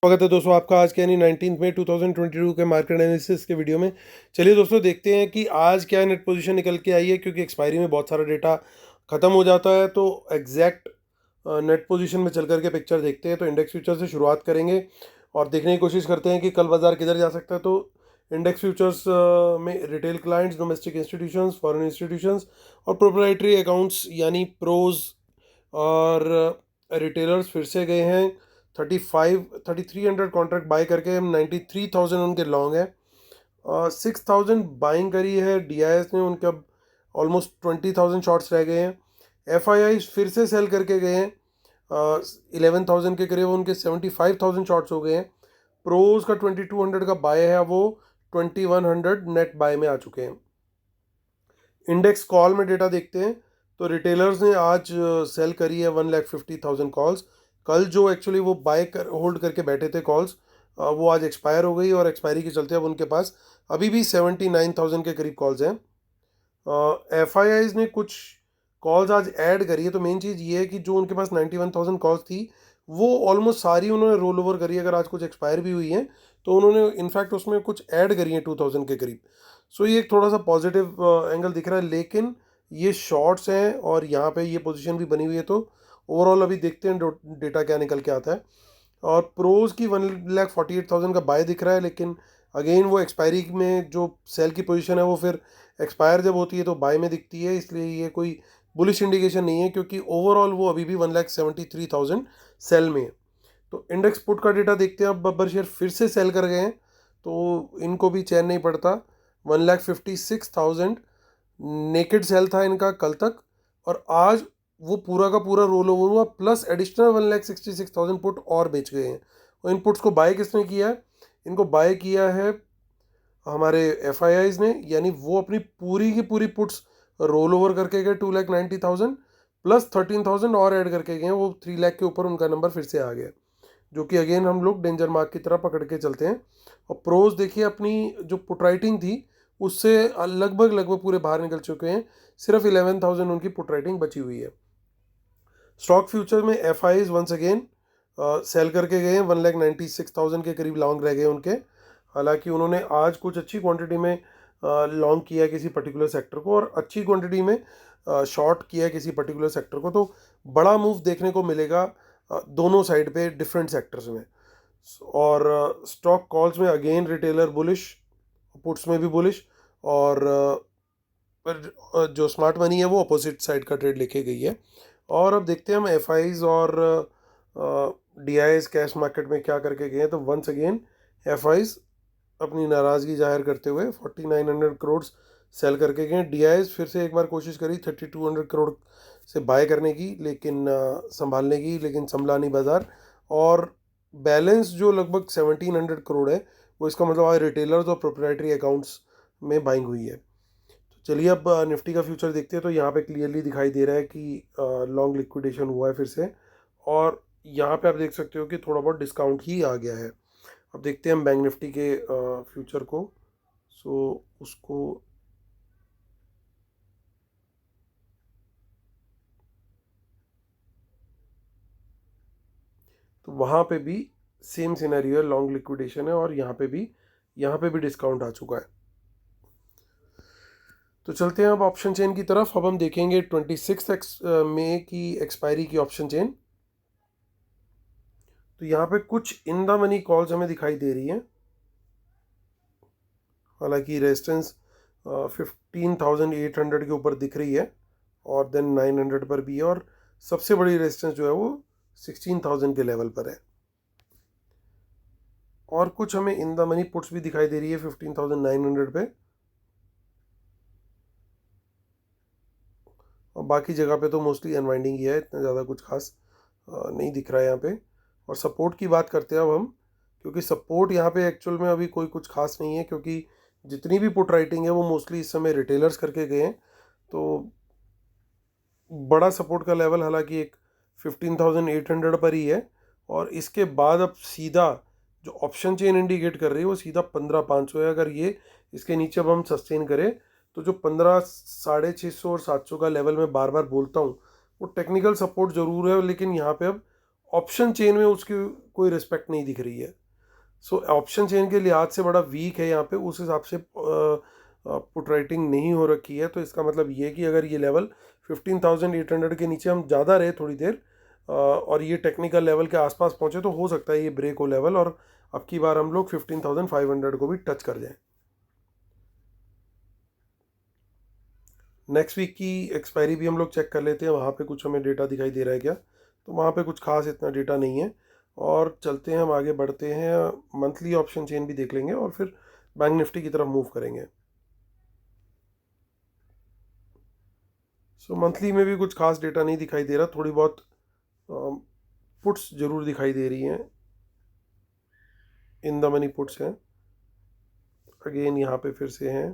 स्वागत है दोस्तों आपका आज के यानी 19 मई 2022 के मार्केट एनालिसिस के वीडियो में। चलिए दोस्तों देखते हैं कि आज क्या नेट पोजीशन निकल के आई है, क्योंकि एक्सपायरी में बहुत सारा डेटा ख़त्म हो जाता है। तो एग्जैक्ट नेट पोजीशन में चल करके पिक्चर देखते हैं। तो इंडेक्स फ्यूचर से शुरुआत करेंगे और देखने की कोशिश करते हैं कि कल बाजार किधर जा सकता है। तो इंडेक्स फ्यूचर्स में retail clients, domestic institutions, foreign institutions और प्रोप्राइटरी अकाउंट्स यानी प्रोज और रिटेलर्स फिर से गए हैं। 3300 कॉन्ट्रैक्ट बाय करके हम 93,000 उनके लॉन्ग है। 6,000 बाइंग करी है डीआईएस ने, उनके अब ऑलमोस्ट 20,000 शॉर्ट्स रह गए हैं। एफआईआई फिर से सेल करके गए हैं 11,000 के करीब, उनके 75,000 शॉर्ट्स हो गए हैं। प्रोज का 2200 का बाय है, वो 2100 नेट बाय में आ चुके हैं। इंडेक्स कॉल में डेटा देखते हैं तो रिटेलर्स ने आज सेल करी है 1,50,000 कॉल्स। कल जो एक्चुअली वो होल्ड करके बैठे थे कॉल्स, वो आज एक्सपायर हो गई और एक्सपायरी के चलते अब उनके पास अभी भी 79,000 के करीब कॉल्स हैं। एफ आई आईज ने कुछ कॉल्स आज ऐड करी है। तो मेन चीज़ ये है कि जो उनके पास 91,000 कॉल्स थी वो ऑलमोस्ट सारी उन्होंने रोल ओवर करी है। अगर आज कुछ एक्सपायर भी हुई हैं तो उन्होंने इनफैक्ट उसमें कुछ ऐड करी है 2,000 के करीब। सो ये एक थोड़ा सा पॉजिटिव एंगल दिख रहा है, लेकिन ये शॉर्ट्स हैं और यहाँ पे ये पोजीशन भी बनी हुई है। तो ओवरऑल अभी देखते हैं डेटा क्या निकल के आता है। और प्रोज की 1,48,000 का बाय दिख रहा है, लेकिन अगेन वो एक्सपायरी में जो सेल की पोजीशन है वो फिर एक्सपायर जब होती है तो बाय में दिखती है, इसलिए ये कोई बुलिश इंडिकेशन नहीं है, क्योंकि ओवरऑल वो अभी भी 1,73,000 सेल में है। तो इंडेक्स पुट का डेटा देखते हैं। अब बब्बर शेयर फिर से सेल कर गए हैं, तो इनको भी चैन नहीं पड़ता। 1,56,000 नेकेड सेल था इनका कल तक, और आज वो पूरा का पूरा रोल ओवर हुआ, प्लस एडिशनल 1,66,000 पुट और बेच गए हैं। और इन पुट्स को बाय किसने किया है? इनको बाय किया है हमारे एफ आई आईज ने, यानी वो अपनी पूरी की पूरी पुट्स रोल ओवर करके गए 2,90,000 प्लस 13,000 और ऐड करके गए, वो 3 लाख के ऊपर उनका नंबर फिर से आ गया, जो कि अगेन हम लोग डेंजर मार्क की तरह पकड़ के चलते हैं। और प्रोज देखिए अपनी जो पुट राइटिंग थी उससे लगभग लगभग पूरे बाहर निकल चुके हैं, सिर्फ 11,000 उनकी पुट राइटिंग बची हुई है। स्टॉक फ्यूचर में F I once again sell करके गए हैं। 1,96,000 के करीब लॉन्ग रह गए उनके। हालांकि उन्होंने आज कुछ अच्छी क्वांटिटी में लॉन्ग किया है किसी पर्टिकुलर सेक्टर को, और अच्छी क्वांटिटी में शॉर्ट किया है किसी पर्टिकुलर सेक्टर को। तो बड़ा मूव देखने को मिलेगा दोनों साइड पे डिफरेंट सेक्टर्स में। और स्टॉक कॉल्स में अगेन रिटेलर बुलिश, पुट्स में भी बुलिश, और पर जो स्मार्ट मनी है वो अपोजिट साइड का ट्रेड लेके गई है। और अब देखते हैं हम एफ आईज और डी आई कैश मार्केट में क्या करके गए हैं। तो वंस अगेन एफ आईज अपनी नाराज़गी जाहिर करते हुए 4,900 करोड़ सेल करके गए। डी आई फिर से एक बार कोशिश करी 3,200 करोड़ से बाय करने की, लेकिन संभालने की, लेकिन संभला नहीं बाजार। और बैलेंस जो लगभग 1,700 करोड़ है, वो इसका मतलब आज रिटेलर्स और प्रोप्राइटरी अकाउंट्स में बाइंग हुई है। चलिए अब निफ्टी का फ्यूचर देखते हैं। तो यहाँ पे क्लियरली दिखाई दे रहा है कि लॉन्ग लिक्विडेशन हुआ है फिर से, और यहाँ पे आप देख सकते हो कि थोड़ा बहुत डिस्काउंट ही आ गया है। अब देखते हैं हम बैंक निफ्टी के फ्यूचर को। सो उसको तो वहाँ पे भी सेम सिनेरियो है, लॉन्ग लिक्विडेशन है, और यहाँ पे भी डिस्काउंट आ चुका है। तो चलते हैं अब ऑप्शन चेन की तरफ। अब हम देखेंगे 26 मई की एक्सपायरी की ऑप्शन चेन। तो यहाँ पे कुछ इन द मनी कॉल्स हमें दिखाई दे रही हैं। हालांकि रेजिस्टेंस 15,800 के ऊपर दिख रही है, और देन 900 पर भी है, और सबसे बड़ी रेजिस्टेंस जो है वो 16,000 के लेवल पर है। और कुछ हमें इन द मनी पुट्स भी दिखाई दे रही है 15,900 पे, और बाकी जगह पे तो मोस्टली अनवाइंडिंग ही है, इतना ज़्यादा कुछ खास नहीं दिख रहा है यहाँ पे। और सपोर्ट की बात करते हैं अब हम, क्योंकि सपोर्ट यहाँ पे एक्चुअल में अभी कोई कुछ खास नहीं है, क्योंकि जितनी भी पुट राइटिंग है वो मोस्टली इस समय रिटेलर्स करके गए हैं। तो बड़ा सपोर्ट का लेवल हालांकि एक 15,800 पर ही है, और इसके बाद अब सीधा जो ऑप्शन चेन इंडिकेट कर रही है वो सीधा 15,500 है। अगर ये इसके नीचे अब हम सस्टेन करें तो जो 15,650 और 700 का लेवल मैं बार बार बोलता हूँ, वो टेक्निकल सपोर्ट ज़रूर है, लेकिन यहाँ पे अब ऑप्शन चेन में उसकी कोई रिस्पेक्ट नहीं दिख रही है। सो ऑप्शन चेन के लिहाज से बड़ा वीक है यहाँ पे, उस हिसाब से पुट राइटिंग नहीं हो रखी है। तो इसका मतलब ये है कि अगर ये लेवल 15,800 के नीचे हम ज़्यादा रहे थोड़ी देर और ये टेक्निकल लेवल के आसपास पहुँचे तो हो सकता है ये ब्रेक हो लेवल और अब की बार हम लोग 15,500 को भी टच कर जाएं। नेक्स्ट वीक की एक्सपायरी भी हम लोग चेक कर लेते हैं, वहाँ पे कुछ हमें डेटा दिखाई दे रहा है क्या। तो वहाँ पे कुछ खास इतना डेटा नहीं है। और चलते हैं, हम आगे बढ़ते हैं, मंथली ऑप्शन चेन भी देख लेंगे और फिर बैंक निफ्टी की तरफ मूव करेंगे। सो मंथली में भी कुछ खास डेटा नहीं दिखाई दे रहा, थोड़ी बहुत पुट्स जरूर दिखाई दे रही हैं, इन द मनी पुट्स हैं अगेन यहाँ पे फिर से हैं।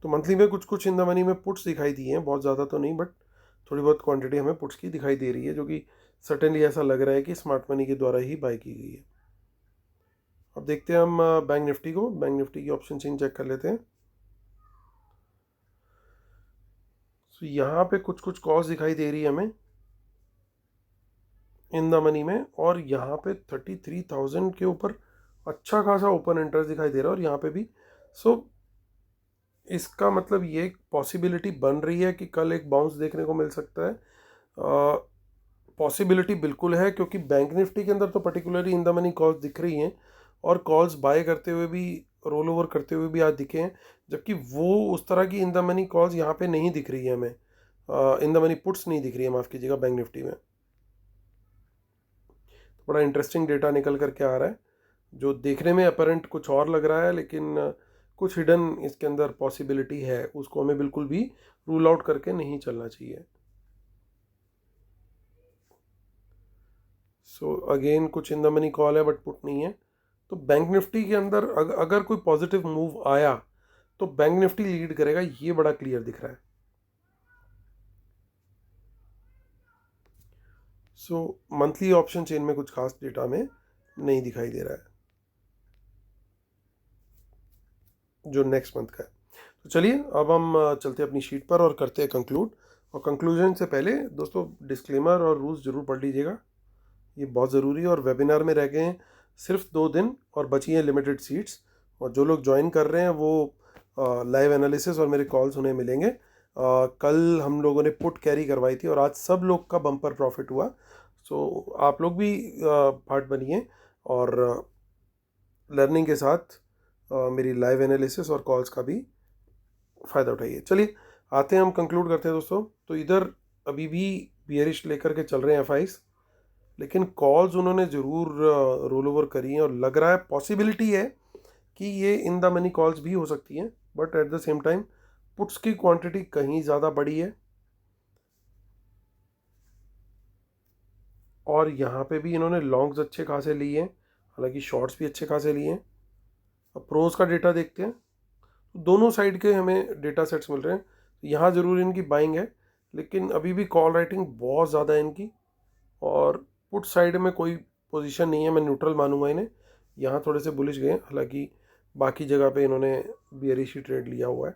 तो मंथली में कुछ कुछ इन द मनी में पुट्स दिखाई दी हैं, बहुत ज़्यादा तो नहीं, बट थोड़ी बहुत क्वांटिटी हमें पुट्स की दिखाई दे रही है, जो कि सर्टेनली ऐसा लग रहा है कि स्मार्ट मनी के द्वारा ही बाय की गई है। अब देखते हैं हम बैंक निफ्टी को, बैंक निफ्टी की ऑप्शन चेन चेक कर लेते हैं। तो यहाँ पे कुछ कुछ कॉल्स दिखाई दे रही है हमें इन द मनी में, और यहाँ पे 33,000 के ऊपर अच्छा खासा ओपन इंटरेस्ट दिखाई दे रहा है और यहाँ पे भी। सो इसका मतलब ये एक पॉसिबिलिटी बन रही है कि कल एक बाउंस देखने को मिल सकता है। पॉसिबिलिटी बिल्कुल है, क्योंकि बैंक निफ्टी के अंदर तो particularly in the money calls दिख रही हैं और कॉल्स बाय करते हुए भी, रोल ओवर करते हुए भी आज दिखे हैं, जबकि वो उस तरह की इन द मनी कॉल्स यहाँ पे नहीं दिख रही है हमें, इन द मनी पुट्स नहीं दिख रही है, माफ़ कीजिएगा, बैंक निफ्टी में। बड़ा इंटरेस्टिंग डेटा निकल करके आ रहा है, जो देखने में अपरेंट कुछ और लग रहा है, लेकिन कुछ हिडन इसके अंदर पॉसिबिलिटी है, उसको हमें बिल्कुल भी रूल आउट करके नहीं चलना चाहिए। सो अगेन कुछ इन द मनी कॉल है बट पुट नहीं है। तो बैंक निफ्टी के अंदर अगर कोई पॉजिटिव मूव आया तो बैंक निफ्टी लीड करेगा, ये बड़ा क्लियर दिख रहा है। सो मंथली ऑप्शन चेन में कुछ खास डेटा में नहीं दिखाई दे रहा है जो नेक्स्ट मंथ का है। तो चलिए अब हम चलते हैं अपनी शीट पर और करते हैं कंक्लूड। और कंक्लूजन से पहले दोस्तों डिस्क्लेमर और रूल्स ज़रूर पढ़ लीजिएगा, ये बहुत ज़रूरी है। और वेबिनार में रह गए हैं सिर्फ 2 दिन और बची हैं लिमिटेड सीट्स, और जो लोग ज्वाइन कर रहे हैं वो लाइव एनालिसिस और मेरे कॉल्स उन्हें मिलेंगे। कल हम लोगों ने पुट कैरी करवाई थी और आज सब लोग का बम्पर प्रॉफिट हुआ। सो आप लोग भी पार्ट बनिए और लर्निंग के साथ मेरी लाइव एनालिसिस और कॉल्स का भी फ़ायदा उठाइए। चलिए आते हैं, हम कंक्लूड करते हैं दोस्तों। तो इधर अभी भी बियरिश लेकर के चल रहे हैं एफआईस, लेकिन कॉल्स उन्होंने ज़रूर रोल ओवर करी हैं और लग रहा है पॉसिबिलिटी है कि ये इन द मनी कॉल्स भी हो सकती हैं, but at the same time puts की क्वांटिटी कहीं ज़्यादा बड़ी है और यहाँ पे भी इन्होंने लॉन्ग्स अच्छे खासे लिए हैं, हालांकि शॉर्ट्स भी अच्छे खासे लिए हैं। अब प्रोज का डेटा देखते हैं, दोनों साइड के हमें डेटा सेट्स मिल रहे हैं। यहाँ ज़रूर इनकी बाइंग है, लेकिन अभी भी कॉल राइटिंग बहुत ज़्यादा है इनकी, और पुट साइड में कोई पोजीशन नहीं है, मैं न्यूट्रल मानूंगा इन्हें। यहाँ थोड़े से बुलिश गए, हालांकि बाकी जगह पे इन्होंने बियरिश ही ट्रेड लिया हुआ है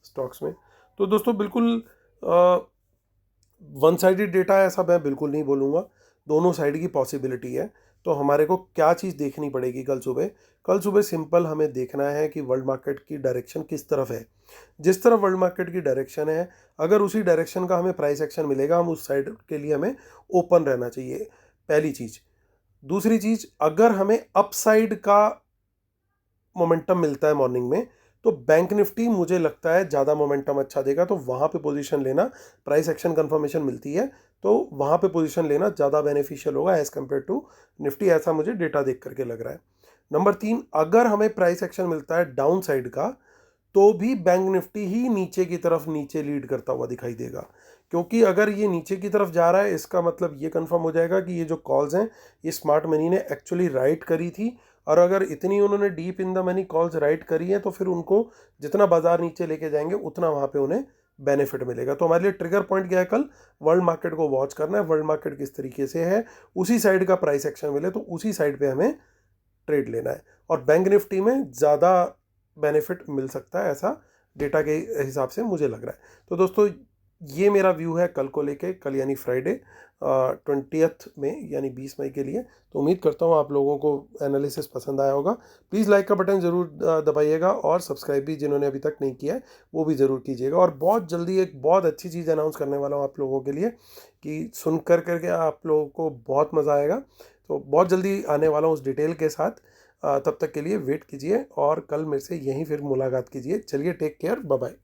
स्टॉक्स में। तो दोस्तों बिल्कुल वन साइडेड डेटा है ऐसा मैं बिल्कुल नहीं बोलूँगा, दोनों साइड की पॉसिबिलिटी है। तो हमारे को क्या चीज़ देखनी पड़ेगी कल सुबह? कल सुबह सिंपल हमें देखना है कि वर्ल्ड मार्केट की डायरेक्शन किस तरफ है। जिस तरफ वर्ल्ड मार्केट की डायरेक्शन है, अगर उसी डायरेक्शन का हमें प्राइस एक्शन मिलेगा, हम उस साइड के लिए हमें ओपन रहना चाहिए, पहली चीज़। दूसरी चीज़, अगर हमें अपसाइड का मोमेंटम मिलता है मॉर्निंग में, तो बैंक निफ्टी मुझे लगता है ज़्यादा मोमेंटम अच्छा देगा, तो वहाँ पे पोजीशन लेना, प्राइस एक्शन कंफर्मेशन मिलती है तो वहाँ पे पोजीशन लेना ज़्यादा बेनिफिशियल होगा एज़ कम्पेयर टू निफ्टी, ऐसा मुझे डेटा देख करके लग रहा है। नंबर 3, अगर हमें प्राइस एक्शन मिलता है डाउन साइड का, तो भी बैंक निफ्टी ही नीचे की तरफ नीचे लीड करता हुआ दिखाई देगा, क्योंकि अगर ये नीचे की तरफ जा रहा है इसका मतलब ये कंफर्म हो जाएगा कि ये जो कॉल्स हैं ये स्मार्ट मनी ने एक्चुअली राइट करी थी, और अगर इतनी उन्होंने deep in the money calls right करी है तो फिर उनको जितना बाजार नीचे लेके जाएंगे उतना वहाँ पे उन्हें बेनिफिट मिलेगा। तो हमारे लिए ट्रिगर पॉइंट क्या है? कल वर्ल्ड मार्केट को वॉच करना है, वर्ल्ड मार्केट किस तरीके से है, उसी साइड का प्राइस एक्शन मिले तो उसी साइड पे हमें ट्रेड लेना है, और बैंक निफ्टी में ज़्यादा बेनिफिट मिल सकता है, ऐसा डेटा के हिसाब से मुझे लग रहा है। तो दोस्तों ये मेरा व्यू है कल को लेके, कल यानी फ्राइडे 20th में यानी 20 मई के लिए। तो उम्मीद करता हूँ आप लोगों को एनालिसिस पसंद आया होगा। प्लीज़ लाइक का बटन ज़रूर दबाइएगा, और सब्सक्राइब भी जिन्होंने अभी तक नहीं किया है वो भी ज़रूर कीजिएगा। और बहुत जल्दी एक बहुत अच्छी चीज़ अनाउंस करने वाला हूँ आप लोगों के लिए, कि सुन करके आप लोगों को बहुत मज़ा आएगा। तो बहुत जल्दी आने वाला हूँ उस डिटेल के साथ। तब तक के लिए वेट कीजिए, और कल मेरे से यहीं फिर मुलाकात कीजिए। चलिए, टेक केयर, बाय बाय।